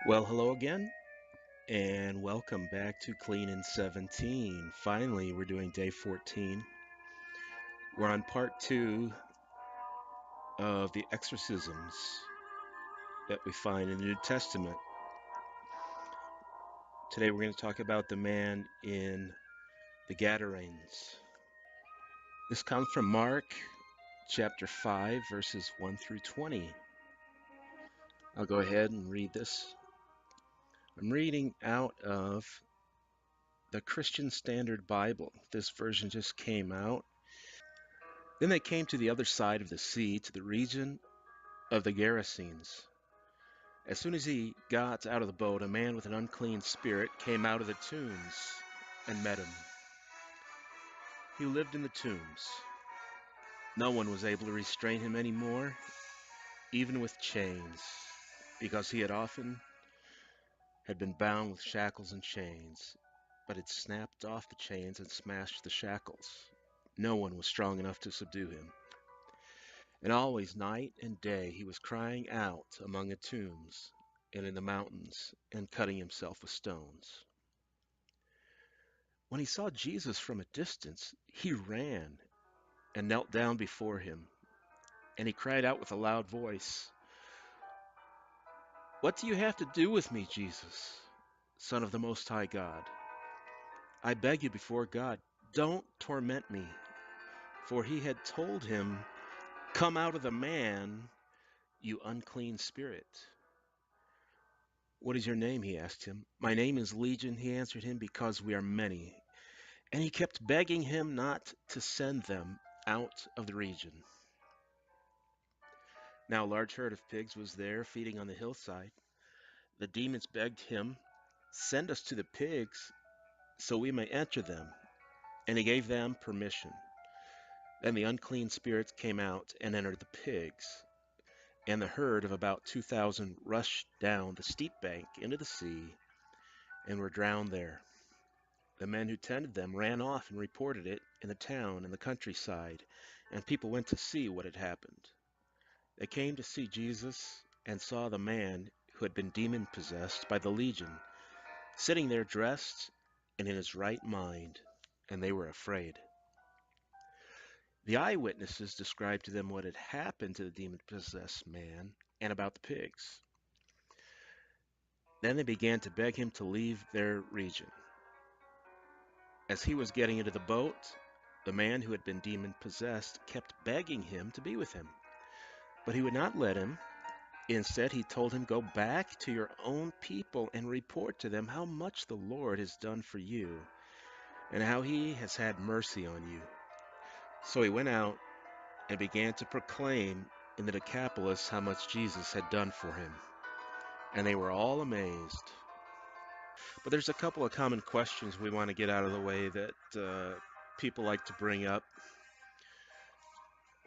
Well, hello again, and welcome back to Clean in 17. Finally, we're doing day 14. We're on part two of the exorcisms that we find in the New Testament. Today, we're going to talk about the man in the Gadarenes. This comes from Mark chapter 5, verses 1 through 20. I'll go ahead and read this. I'm reading out of the Christian Standard Bible. This version just came out. Then they came to the other side of the sea, to the region of the Gerasenes. As soon as he got out of the boat, a man with an unclean spirit came out of the tombs and met him. He lived in the tombs. No one was able to restrain him any more, even with chains, because he had been bound with shackles and chains, but had snapped off the chains and smashed the shackles. No one was strong enough to subdue him. And always, night and day, he was crying out among the tombs and in the mountains and cutting himself with stones. When he saw Jesus from a distance, he ran and knelt down before him, and he cried out with a loud voice, "What do you have to do with me, Jesus, Son of the Most High God? I beg you before God, don't torment me." For he had told him, "Come out of the man, you unclean spirit." "What is your name?" he asked him. "My name is Legion," he answered him, "because we are many." And he kept begging him not to send them out of the region. Now a large herd of pigs was there, feeding on the hillside. The demons begged him, "Send us to the pigs, so we may enter them." And he gave them permission. Then the unclean spirits came out and entered the pigs, and the herd of about 2,000 rushed down the steep bank into the sea and were drowned there. The men who tended them ran off and reported it in the town and the countryside, and people went to see what had happened. They came to see Jesus and saw the man who had been demon possessed by the legion, sitting there dressed and in his right mind, and they were afraid. The eyewitnesses described to them what had happened to the demon possessed man and about the pigs. Then they began to beg him to leave their region. As he was getting into the boat, the man who had been demon possessed kept begging him to be with him, but he would not let him. Instead, he told him, "Go back to your own people and report to them how much the Lord has done for you and how he has had mercy on you." So he went out and began to proclaim in the Decapolis how much Jesus had done for him, and they were all amazed. But there's a couple of common questions we want to get out of the way that people like to bring up.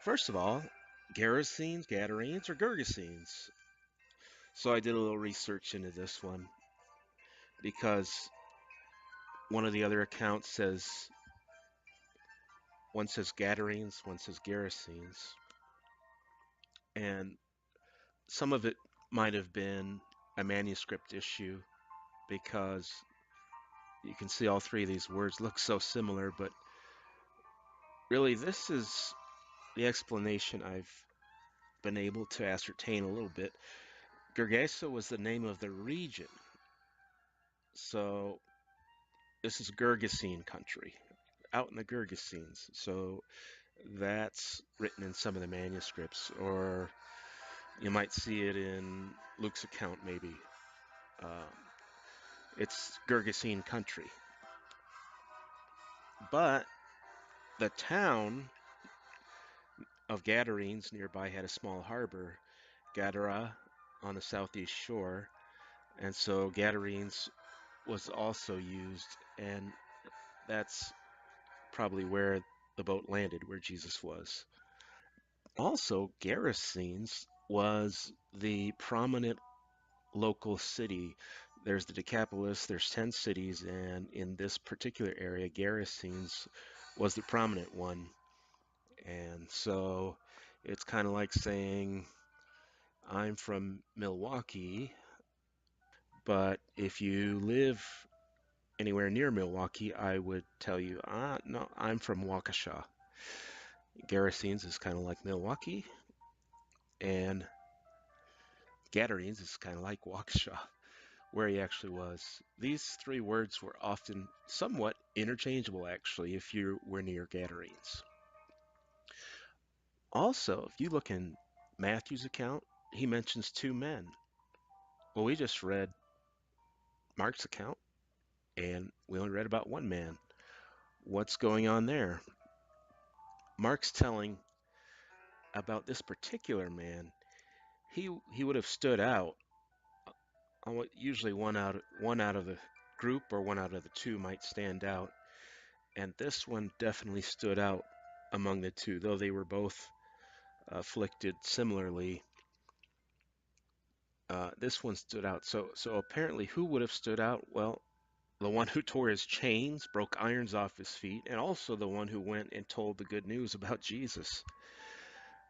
First of all, Gerasenes, Gadarenes, or Gergesenes? So I did a little research into this one because one of the other accounts says, one says Gadarenes, one says Gerasenes, and some of it might have been a manuscript issue because you can see all three of these words look so similar, but really this is the explanation I've been able to ascertain a little bit. Gergesa was the name of the region, so this is Gergesene country, out in the Gergesenes. So that's written in some of the manuscripts, or you might see it in Luke's account, maybe. Um, it's Gergesene country. But the town of Gadarenes nearby had a small harbor, Gadara, on the southeast shore, and so Gadarenes was also used, and that's probably where the boat landed, where Jesus was. Also, Gerasenes was the prominent local city. There's the Decapolis, there's 10 cities, and in this particular area, Gerasenes was the prominent one. And so it's kind of like saying, I'm from Milwaukee, But if you live anywhere near Milwaukee, I would tell you, no, I'm from Waukesha. Gerasenes is kind of like Milwaukee, and Gadarenes is kind of like Waukesha, where he actually was. These three words were often somewhat interchangeable, actually, if you were near Gadarenes. Also, if you look in Matthew's account, he mentions two men. Well, we just read Mark's account, and we only read about one man. What's going on there? Mark's telling about this particular man. He would have stood out on what usually one out of the group or one out of the two might stand out, and this one definitely stood out among the two, though they were both afflicted similarly. This one stood out. So apparently, who would have stood out? Well, the one who tore his chains, broke irons off his feet, and also the one who went and told the good news about Jesus.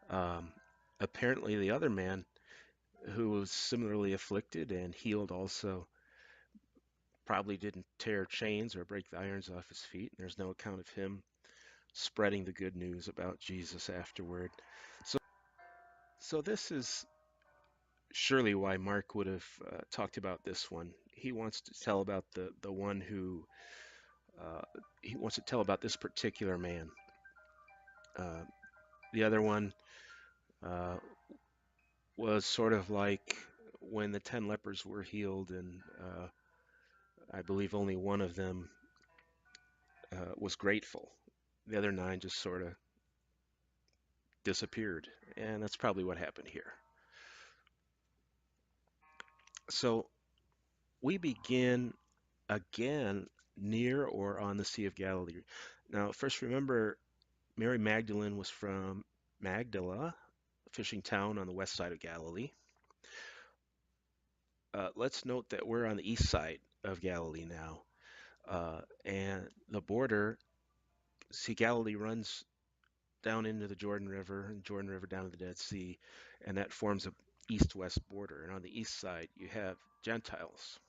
Um, Apparently, the other man who was similarly afflicted and healed also probably didn't tear chains or break the irons off his feet. There's no account of him spreading the good news about Jesus afterward. So, so this is surely why Mark would have talked about this one. He wants to tell about the one who uh, he wants to tell about this particular man. Uh, the other one uh, was sort of like when the 10 lepers were healed, and I believe only one of them was grateful. The other nine just sort of disappeared, and that's probably what happened here. So we begin again near or on the Sea of Galilee. Now, first remember, Mary Magdalene was from Magdala, a fishing town on the west side of Galilee. Let's note that we're on the east side of Galilee now, and the border. See, Galilee runs down into the Jordan River, and Jordan River down to the Dead Sea, and that forms a east-west border. And on the east side, you have Gentiles,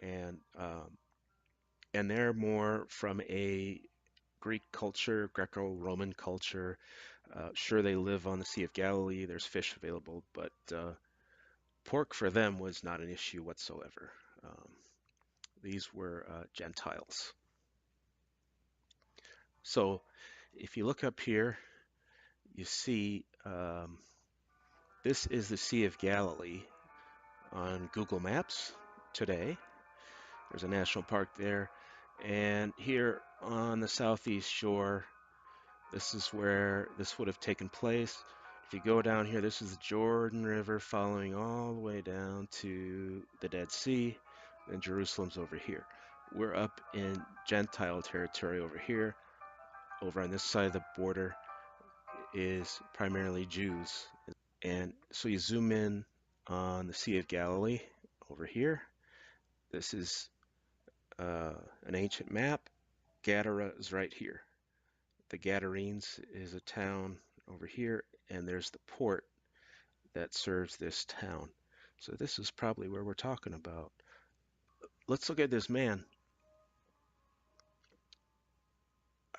and and they're more from a Greek culture, Greco-Roman culture. Sure, they live on the Sea of Galilee. There's fish available, but pork for them was not an issue whatsoever. Um, these were Gentiles. So if you look up here, you see this is the Sea of Galilee on Google Maps today. There's a national park there. And here on the southeast shore, this is where this would have taken place. If you go down here, this is the Jordan River following all the way down to the Dead Sea, and Jerusalem's over here. We're up in Gentile territory over here. Over on this side of the border is primarily Jews. And so you zoom in on the Sea of Galilee over here. This is an ancient map. Gadara is right here. The Gadarenes is a town over here, and there's the port that serves this town. So this is probably where we're talking about. Let's look at this man.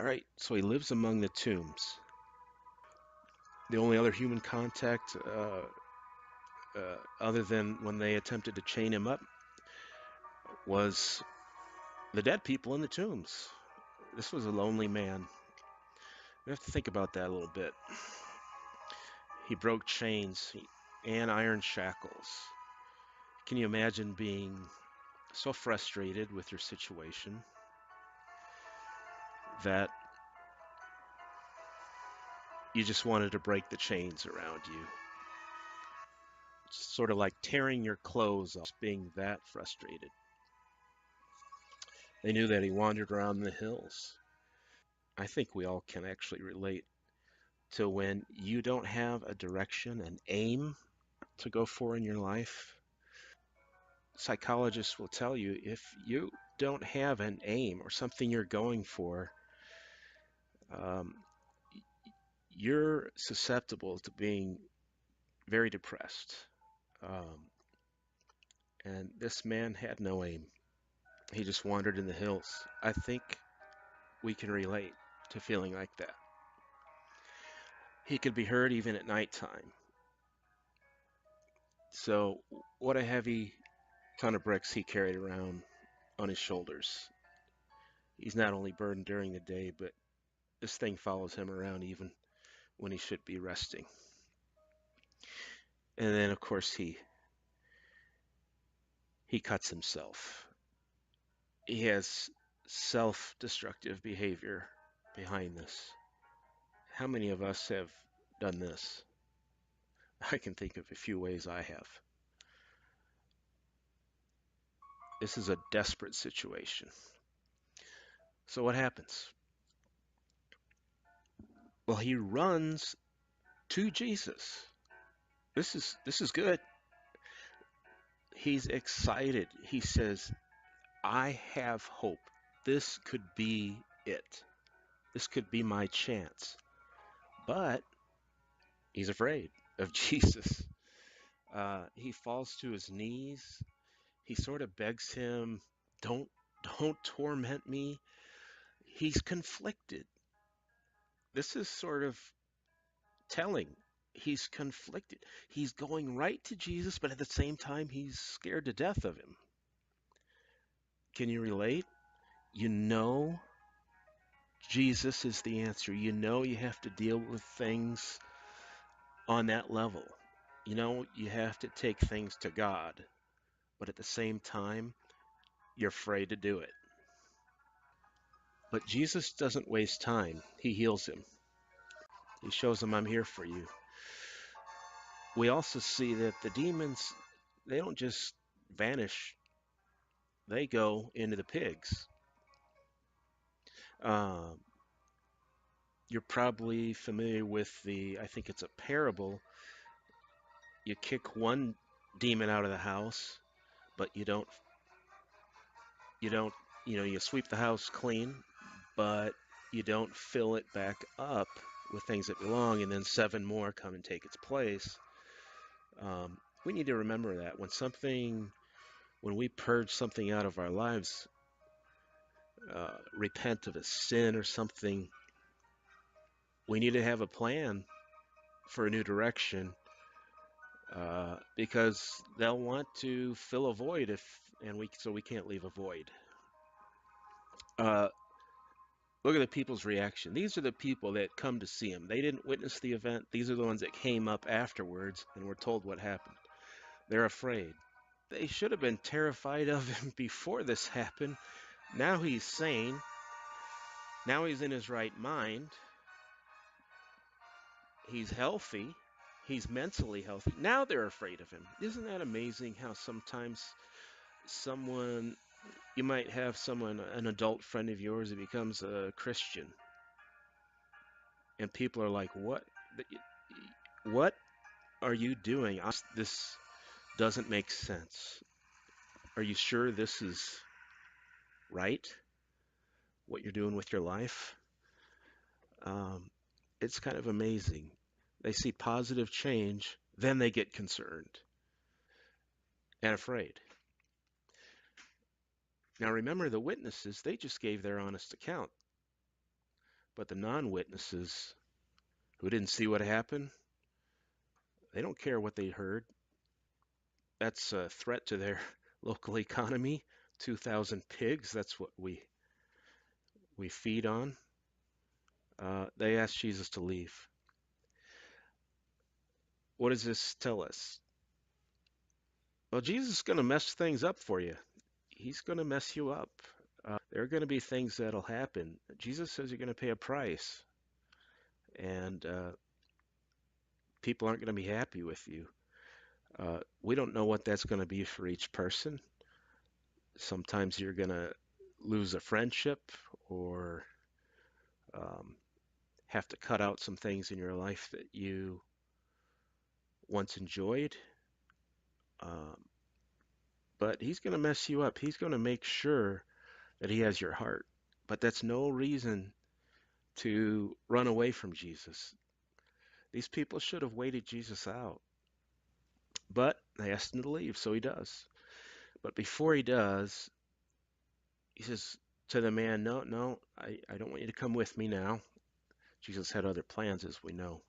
All right, so he lives among the tombs. The only other human contact, other than when they attempted to chain him up, was the dead people in the tombs. This was a lonely man. We have to think about that a little bit. He broke chains and iron shackles. Can you imagine being so frustrated with your situation that you just wanted to break the chains around you? It's sort of like tearing your clothes off, being that frustrated. They knew that he wandered around the hills. I think we all can actually relate to when you don't have a direction, an aim to go for in your life. Psychologists will tell you if you don't have an aim or something you're going for, um, you're susceptible to being very depressed. Um, And this man had no aim. He just wandered in the hills. I think we can relate to feeling like that. He could be heard even at nighttime. So, what a heavy ton of bricks he carried around on his shoulders. He's not only burdened during the day, but this thing follows him around even when he should be resting. And then, of course, he cuts himself. He has self-destructive behavior behind this. How many of us have done this? I can think of a few ways I have. This is a desperate situation. So what happens? Well, he runs to Jesus. This is good. He's excited. He says, "I have hope. This could be it. This could be my chance." But he's afraid of Jesus. He falls to his knees. He sort of begs him, "Don't, don't torment me." He's conflicted. This is sort of telling. He's conflicted. He's going right to Jesus, but at the same time, he's scared to death of him. Can you relate? You know Jesus is the answer. You know you have to deal with things on that level. You know you have to take things to God, but at the same time, you're afraid to do it. But Jesus doesn't waste time. He heals him. He shows him, "I'm here for you." We also see that the demons, they don't just vanish, they go into the pigs. Um, you're probably familiar with I think it's a parable. You kick one demon out of the house, but you don't, you sweep the house clean, but you don't fill it back up with things that belong, and then seven more come and take its place. We need to remember that when we purge something out of our lives, repent of a sin or something, we need to have a plan for a new direction, because they'll want to fill a void so we can't leave a void. Uh, Look at the people's reaction. These are the people that come to see him. They didn't witness the event. These are the ones that came up afterwards and were told what happened. They're afraid. They should have been terrified of him before this happened. Now he's sane. Now he's in his right mind. He's healthy. He's mentally healthy. Now they're afraid of him. Isn't that amazing how sometimes someone, you might have someone, an adult friend of yours, that becomes a Christian, and people are like, What are you doing? This doesn't make sense. Are you sure this is right, what you're doing with your life?" Um, it's kind of amazing. They see positive change, then they get concerned and afraid. Now remember, the witnesses, they just gave their honest account. But the non-witnesses who didn't see what happened, they don't care what they heard. That's a threat to their local economy. 2,000 pigs, that's what we feed on. They asked Jesus to leave. What does this tell us? Well, Jesus is going to mess things up for you. He's going to mess you up. There are going to be things that'll happen. Jesus says you're going to pay a price, and people aren't going to be happy with you. We don't know what that's going to be for each person. Sometimes you're going to lose a friendship, or um, have to cut out some things in your life that you once enjoyed. Um, but he's going to mess you up. He's going to make sure that he has your heart. But that's no reason to run away from Jesus. These people should have waited Jesus out, but they asked him to leave, so he does. But before he does, he says to the man, no, no, I don't want you to come with me now. Jesus had other plans, as we know.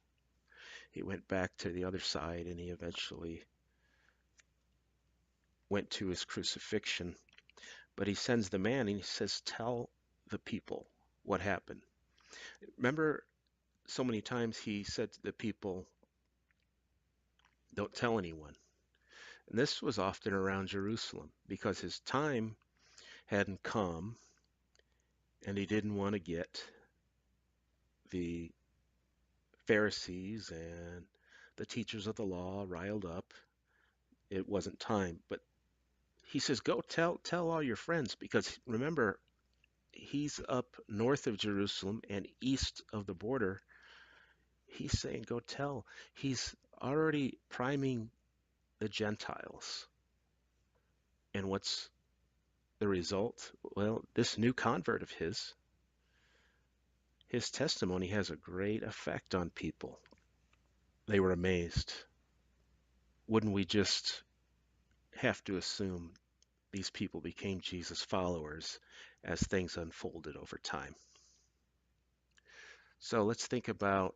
He went back to the other side and he eventually went to his crucifixion. But he sends the man and he says, tell the people what happened. Remember, so many times he said to the people, don't tell anyone. And this was often around Jerusalem because his time hadn't come and he didn't want to get the Pharisees and the teachers of the law riled up. It wasn't time. But he says, go tell all your friends because remember, he's up north of Jerusalem and east of the border. He's saying, go tell. He's already priming the Gentiles. And what's the result? Well, this new convert of his testimony has a great effect on people. They were amazed. Wouldn't we just have to assume these people became Jesus followers as things unfolded over time? So let's think about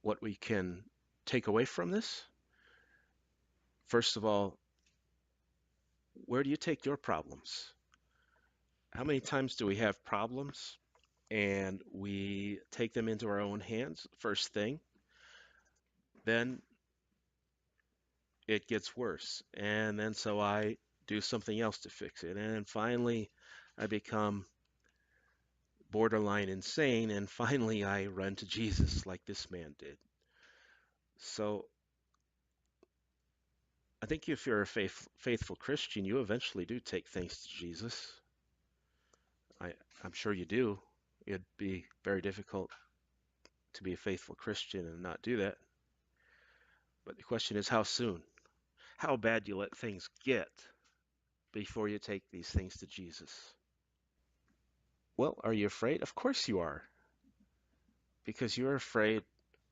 what we can take away from this. First of all, where do you take your problems? How many times do we have problems and we take them into our own hands first thing? Then it gets worse. And then so I do something else to fix it. And finally, I become borderline insane. And finally, I run to Jesus like this man did. So I think if you're a faithful Christian, you eventually do take things to Jesus. I, I'm sure you do. It'd be very difficult to be a faithful Christian and not do that. But the question is, how soon? How bad you let things get before you take these things to Jesus? Well, are you afraid? Of course you are, because you're afraid,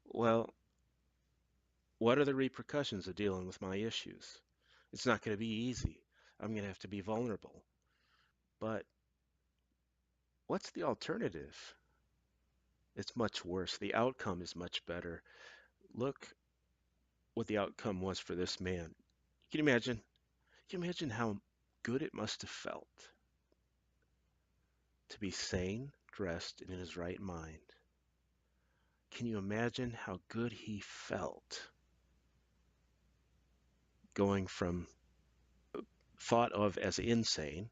well, what are the repercussions of dealing with my issues? It's not going to be easy. I'm going to have to be vulnerable. But what's the alternative? It's much worse. The outcome is much better. Look what the outcome was for this man. Can you imagine? Can you imagine how good it must have felt to be sane, dressed, and in his right mind? Can you imagine how good he felt going from thought of as insane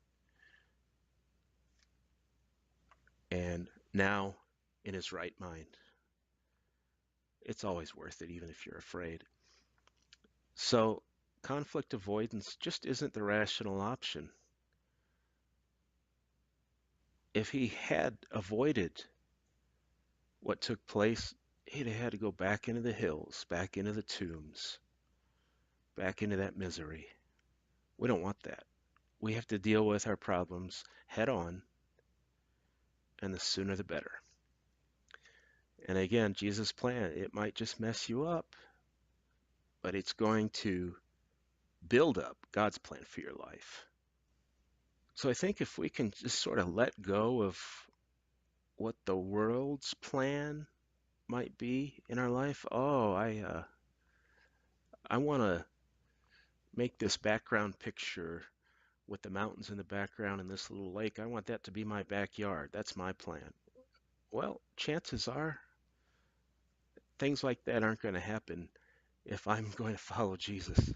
and now in his right mind? It's always worth it, even if you're afraid. So, conflict avoidance just isn't the rational option. If he had avoided what took place, he'd have had to go back into the hills, back into the tombs, back into that misery. We don't want that. We have to deal with our problems head on, and the sooner the better. And again, Jesus' plan, it might just mess you up, but it's going to build up God's plan for your life. So I think if we can just sort of let go of what the world's plan might be in our life, oh, I want to make this background picture with the mountains in the background and this little lake. I want that to be my backyard. That's my plan. Well, chances are things like that aren't going to happen if I'm going to follow Jesus.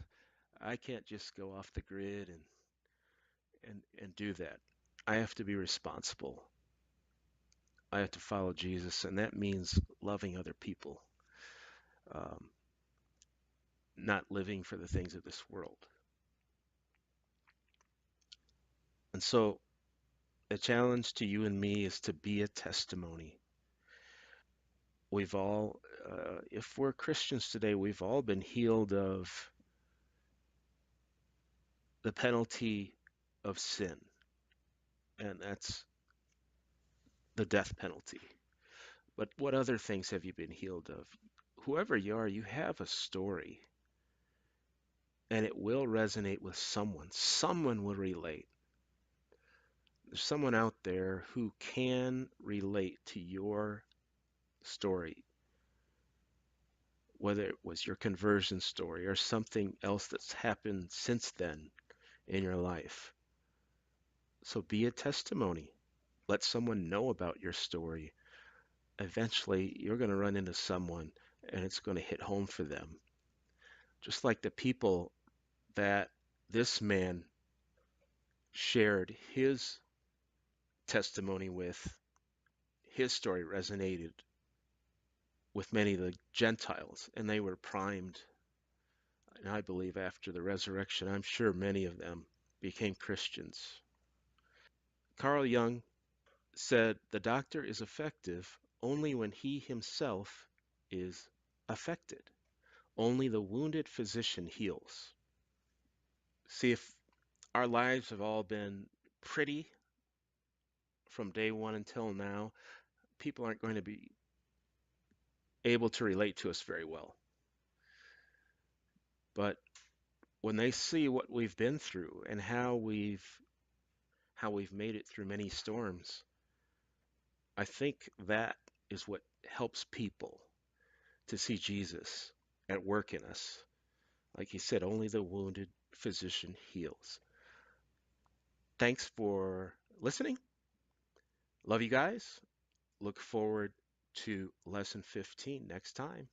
I can't just go off the grid and do that. I have to be responsible. I have to follow Jesus, and that means loving other people, um, not living for the things of this world. And so the challenge to you and me is to be a testimony. We've all, if we're Christians today, we've all been healed of the penalty of sin, and that's the death penalty. But what other things have you been healed of? Whoever you are, you have a story. and it will resonate with someone. Someone will relate. There's someone out there who can relate to your story, whether it was your conversion story or something else that's happened since then in your life. So be a testimony. Let someone know about your story. Eventually, you're going to run into someone and it's going to hit home for them. Just like the people that this man shared his testimony with, his story resonated with many of the Gentiles, and they were primed. And I believe after the resurrection, I'm sure many of them became Christians. Carl Jung said the doctor is effective only when he himself is affected. Only the wounded physician heals. See, if our lives have all been pretty from day one until now, people aren't going to be able to relate to us very well. But when they see what we've been through and how we've made it through many storms, I think that is what helps people to see Jesus at work in us. Like he said, only the wounded physician heals. Thanks for listening. Love you guys. Look forward to lesson 15 next time.